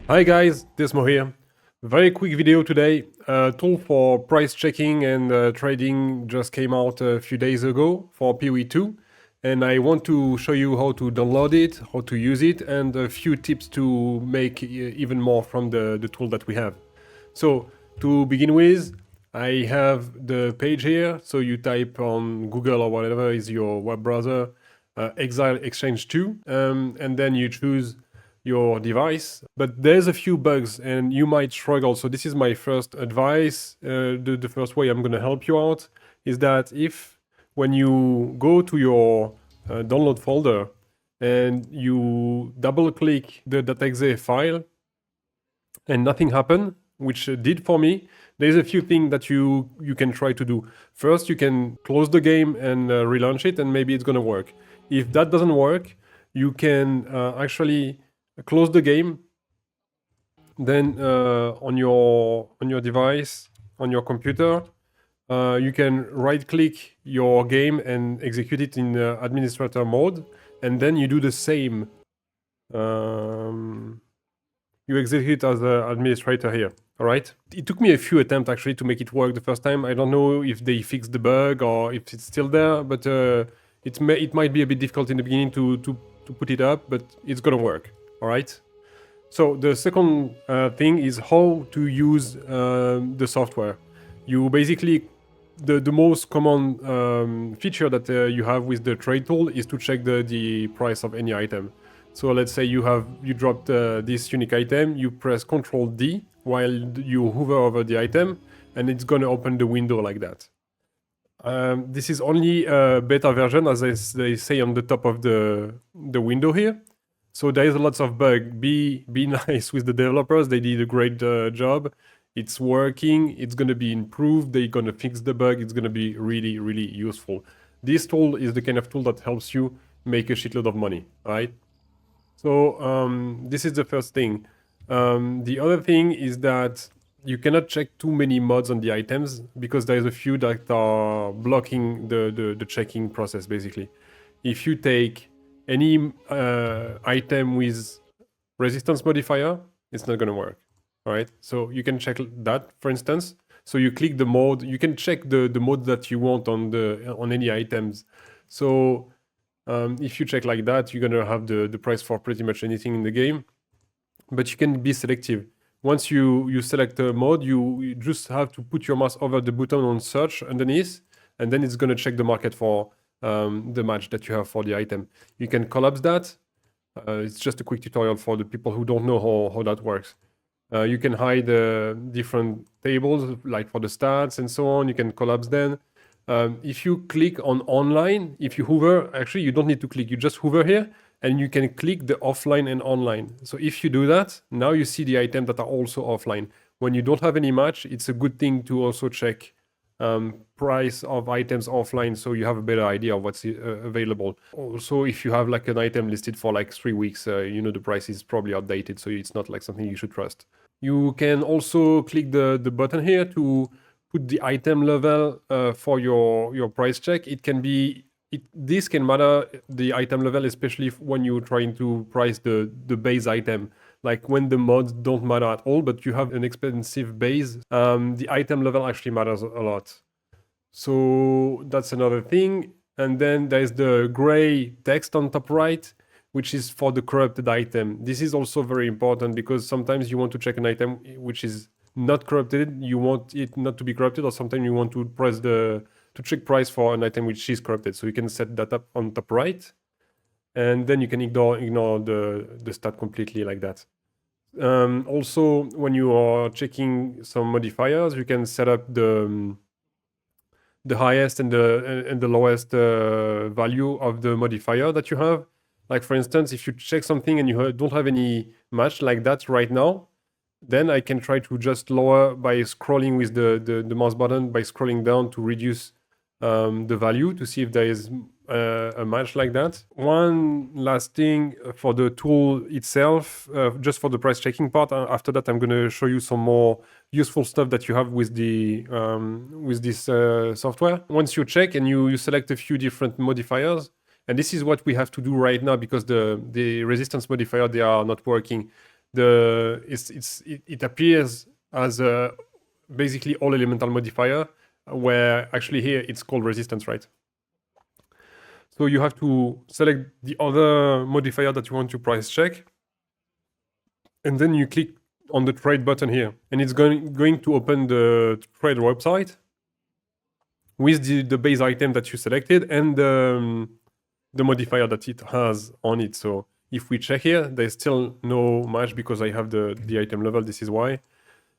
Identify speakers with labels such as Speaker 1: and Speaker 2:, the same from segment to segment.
Speaker 1: Hi guys, Desmo here. Very quick video today. A tool for price checking and trading just came out a few days ago for PoE2, and I want to show you how to download it, how to use it, and a few tips to make even more from the tool that we have. So to begin with, I have the page here. So you type on Google or whatever is your web browser, Exile Exchange 2, and then you choose your device. But there's a few bugs and you might struggle. So this is my first advice. The first way I'm going to help you out is that if when you go to your download folder and you double click the .exe file and nothing happened, which did for me, there's a few things that you can try to do. First, you can close the game and relaunch it, and maybe it's going to work. If that doesn't work, you can actually close the game. Then on your device, on your computer, you can right-click your game and execute it in administrator mode, and then you do the same. You execute as an administrator here. All right. It took me a few attempts actually to make it work the first time. I don't know if they fixed the bug or if it's still there, but it might be a bit difficult in the beginning to put it up, but it's gonna work. All right. So the second thing is how to use the software. You basically the most common feature that you have with the trade tool is to check the price of any item. So let's say you dropped this unique item, you press Ctrl D while you hover over the item, and it's gonna open the window like that. This is only a beta version, as they say on the top of the window here. So there is lots of bug. Be nice with the developers. They did a great job. It's working. It's gonna be improved. They're gonna fix the bug. It's gonna be really, really useful. This tool is the kind of tool that helps you make a shitload of money, right? So this is the first thing. The other thing is that you cannot check too many mods on the items because there's a few that are blocking the checking process, basically. If you take any item with resistance modifier, it's not going to work. All right. So you can check that, for instance. So you click the mode. You can check the mode that you want on any items. So if you check like that, you're going to have the price for pretty much anything in the game. But you can be selective. Once you select a mode, you just have to put your mouse over the button on search underneath, and then it's going to check the market for the match that you have for the item. You can collapse that. It's just a quick tutorial for the people who don't know how that works. You can hide different tables, like for the stats and so on. You can collapse them. If you click on online, if you hover, actually you don't need to click, you just hover here and you can click the offline and online. So if you do that, now you see the items that are also offline. When you don't have any match, it's a good thing to also check price of items offline so you have a better idea of what's available. Also, if you have like an item listed for like 3 weeks, you know the price is probably outdated, so it's not like something you should trust. You can also click the button here to put the item level for your price check. It can be this can matter, the item level, especially when you're trying to price the base item. Like when the mods don't matter at all, but you have an expensive base, the item level actually matters a lot. So that's another thing. And then there's the gray text on top right, which is for the corrupted item. This is also very important because sometimes you want to check an item which is not corrupted. You want it not to be corrupted, or sometimes you want to press to check price for an item which is corrupted. So you can set that up on top right, and then you can ignore the stat completely like that. Also, when you are checking some modifiers, you can set up the highest and the lowest value of the modifier that you have. Like for instance, if you check something and you don't have any match like that right now, then I can try to just lower by scrolling with the mouse button, by scrolling down to reduce the value to see if there is a match like that. One last thing for the tool itself, just for the price checking part. After that, I'm going to show you some more useful stuff that you have with this software. Once you check and you select a few different modifiers, and this is what we have to do right now because the resistance modifier, they are not working. it appears as a basically all elemental modifier, where actually here it's called resistance, right? So you have to select the other modifier that you want to price check, and then you click on the trade button here, and it's going to open the trade website with the base item that you selected and the modifier that it has on it. So if we check here, there's still no match because I have the item level. This is why.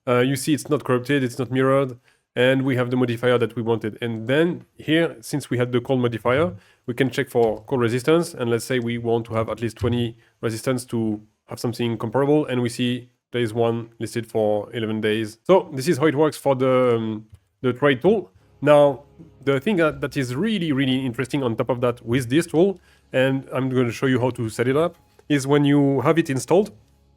Speaker 1: You see it's not corrupted, it's not mirrored, and we have the modifier that we wanted. And then here, since we had the cold modifier, we can check for cold resistance, and let's say we want to have at least 20 resistance to have something comparable, and we see there is one listed for 11 days. So this is how it works for the trade tool. Now, the thing that is really, really interesting on top of that with this tool, and I'm going to show you how to set it up, is when you have it installed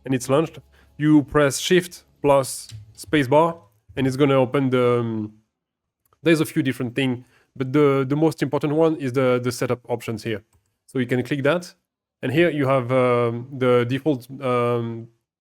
Speaker 1: and it's launched, you press Shift plus spacebar, and it's going to open the... There's a few different things, but the most important one is the setup options here. So you can click that, and here you have the default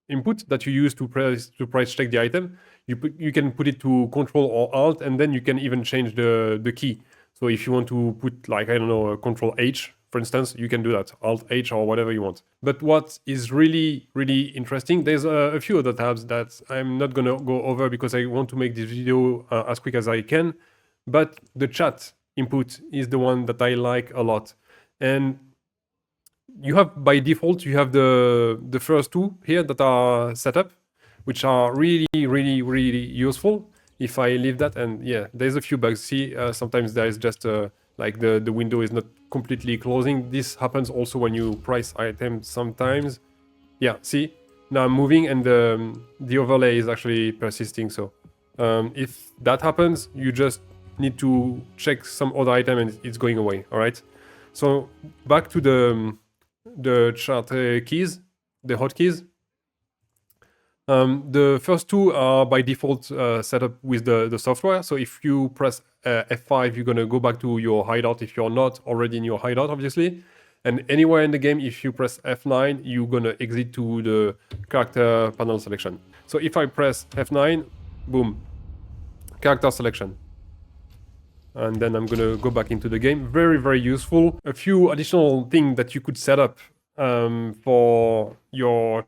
Speaker 1: input that you use to price check the item. You can put it to Control or Alt, and then you can even change the key. So if you want to put, like, I don't know, Control H, for instance, you can do that, Alt H or whatever you want. But what is really, really interesting, there's a few other tabs that I'm not gonna go over because I want to make this video as quick as I can. But the chat input is the one that I like a lot. And you have, by default, you have the first two here that are set up, which are really, really, really useful. If I leave that, and yeah, there's a few bugs. See, sometimes there is just like the window is not completely closing. This happens also when you price items sometimes. Yeah, see, now I'm moving and the overlay is actually persisting. So if that happens, you just need to check some other item and it's going away. All right. So back to the chart keys, the hotkeys. The first two are by default set up with the software. So if you press F5, you're going to go back to your hideout if you're not already in your hideout, obviously. And anywhere in the game, if you press F9, you're going to exit to the character panel selection. So if I press F9, boom, character selection. And then I'm going to go back into the game. Very, very useful. A few additional things that you could set up for your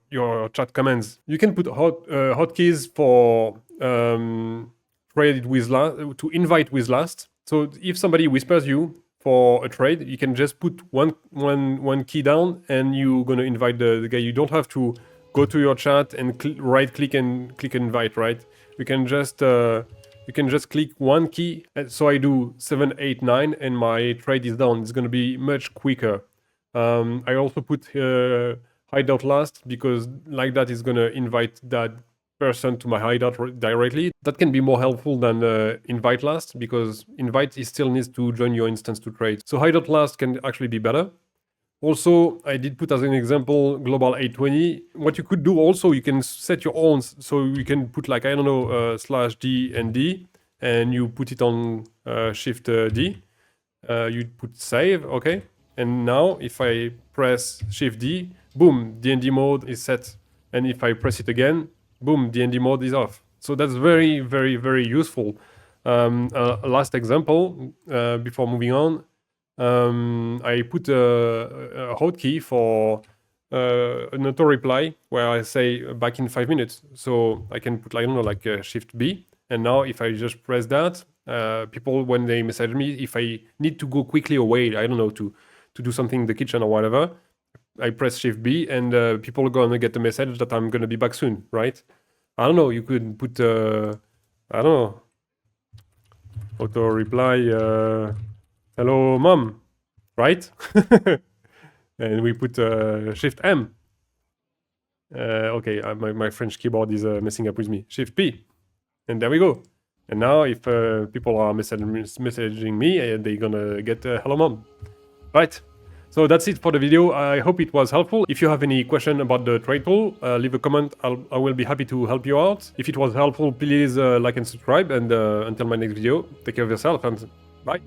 Speaker 1: chat commands. You can put hotkeys for trade with to invite with last. So if somebody whispers you for a trade, you can just put one key down and you're gonna invite the guy. You don't have to go to your chat and right click and click invite, right? You can just click one key. And so I do 7, 8, 9 and my trade is done. It's gonna be much quicker. I also put hideout last because like that is gonna invite that person to my hideout directly. That can be more helpful than invite last because invite still needs to join your instance to trade. So hideout last can actually be better. Also, I did put as an example global 820. What you could do also, you can set your own. So you can put like, I don't know, /D and D, and you put it on Shift D. You put save, okay. And now if I press Shift D, boom, D&D mode is set. And if I press it again, boom, D&D mode is off. So that's very, very, very useful. Last example, before moving on, I put a hotkey for an auto reply where I say back in 5 minutes. So I can put, I don't know, like Shift B. And now if I just press that, people, when they message me, if I need to go quickly away, I don't know, to do something in the kitchen or whatever, I press Shift B and people are gonna get the message that I'm gonna be back soon, right? I don't know, you could put, I don't know, auto reply, hello mom, right? And we put Shift M. Okay, my French keyboard is messing up with me. Shift P. And there we go. And now if people are messaging me, they're gonna get hello mom. Right. So that's it for the video. I hope it was helpful. If you have any question about the trade tool, leave a comment. I will be happy to help you out. If it was helpful, please like and subscribe. And until my next video, take care of yourself and bye.